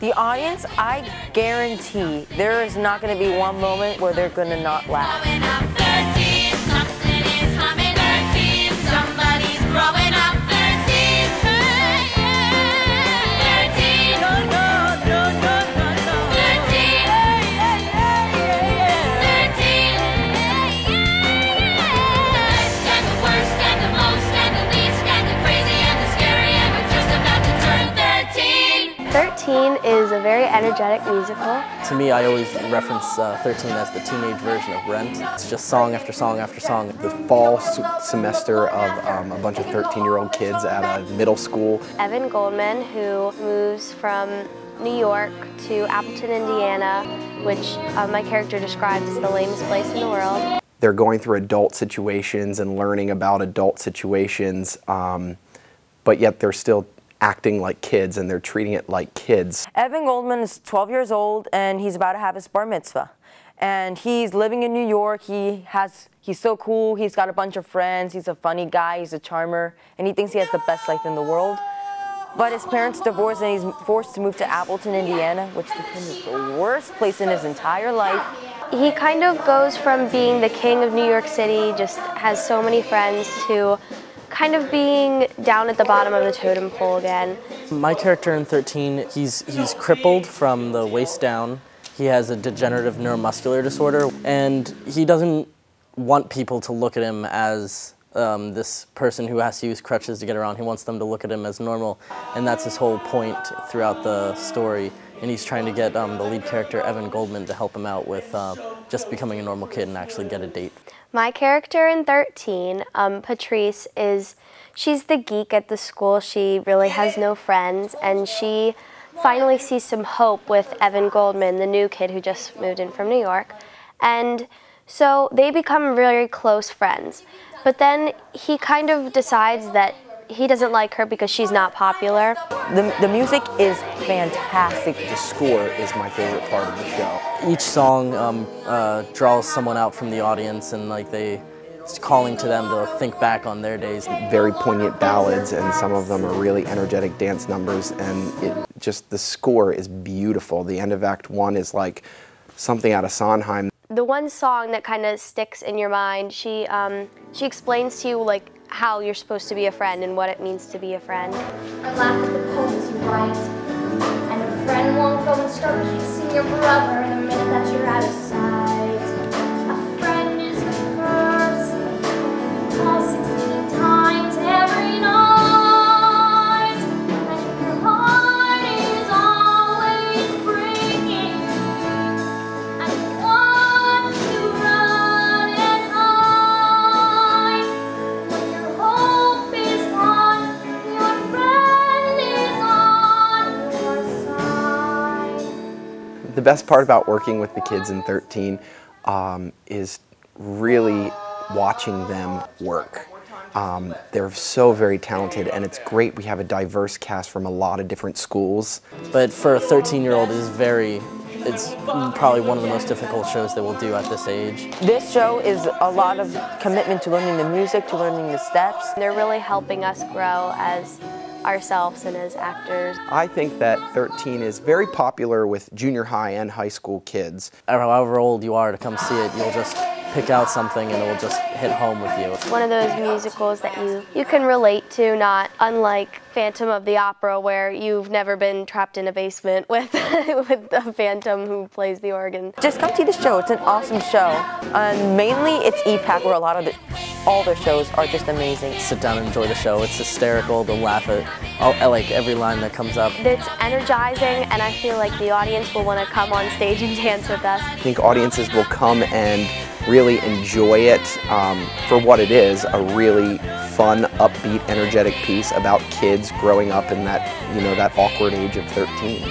The audience, I guarantee there is not going to be one moment where they're going to not laugh. Is a very energetic musical. To me, I always reference 13 as the teenage version of Rent. It's just song after song after song. The fall semester of a bunch of 13-year-old kids at a middle school. Evan Goldman, who moves from New York to Appleton, Indiana, which my character describes as the lamest place in the world. They're going through adult situations and learning about adult situations, but yet they're still acting like kids and they're treating it like kids. Evan Goldman is 12 years old and he's about to have his bar mitzvah. And he's living in New York. He's so cool. He's got a bunch of friends. He's a funny guy. He's a charmer. And he thinks he has the best life in the world. But his parents divorced and he's forced to move to Appleton, Indiana, which to him is the worst place in his entire life. He kind of goes from being the king of New York City, just has so many friends, to kind of being down at the bottom of the totem pole again. My character in 13, he's crippled from the waist down. He has a degenerative neuromuscular disorder, and he doesn't want people to look at him as this person who has to use crutches to get around. He wants them to look at him as normal, and that's his whole point throughout the story. And he's trying to get the lead character, Evan Goldman, to help him out with just becoming a normal kid and actually get a date. My character in 13, Patrice, she's the geek at the school. She really has no friends, and she finally sees some hope with Evan Goldman, the new kid who just moved in from New York. And so they become very close friends. But then he kind of decides that he doesn't like her because she's not popular. The music is fantastic. The score is my favorite part of the show. Each song draws someone out from the audience, and it's calling to them to think back on their days. Very poignant ballads, and some of them are really energetic dance numbers, and the score is beautiful. The end of Act 1 is like something out of Sondheim. The one song that kind of sticks in your mind, she explains to you how you're supposed to be a friend and what it means to be a friend. I laugh at the poems you write, and a friend won't go and start kissing your brother the minute that you're out of sight. A friend is the person who calls 16 times every night, and your heart is always breaking, and you want to run and hide. When your hope is gone, your friend is on your side. The best part about working with the kids in 13 is really watching them work. They're so very talented, and it's great. We have a diverse cast from a lot of different schools. But for a 13-year-old, it's probably one of the most difficult shows that we'll do at this age. This show is a lot of commitment to learning the music, to learning the steps. They're really helping us grow as ourselves and as actors. I think that 13 is very popular with junior high and high school kids. However old you are to come see it, you'll just pick out something and it will just hit home with you. It's one of those musicals that you can relate to, not unlike Phantom of the Opera, where you've never been trapped in a basement with a phantom who plays the organ. Just come see the show. It's an awesome show. Mainly it's Epac, where all their shows are just amazing. Sit down and enjoy the show. It's hysterical. They'll laugh at like every line that comes up. It's energizing, and I feel like the audience will want to come on stage and dance with us. I think audiences will come and really enjoy it for what it is, a really fun, upbeat, energetic piece about kids growing up in that awkward age of 13.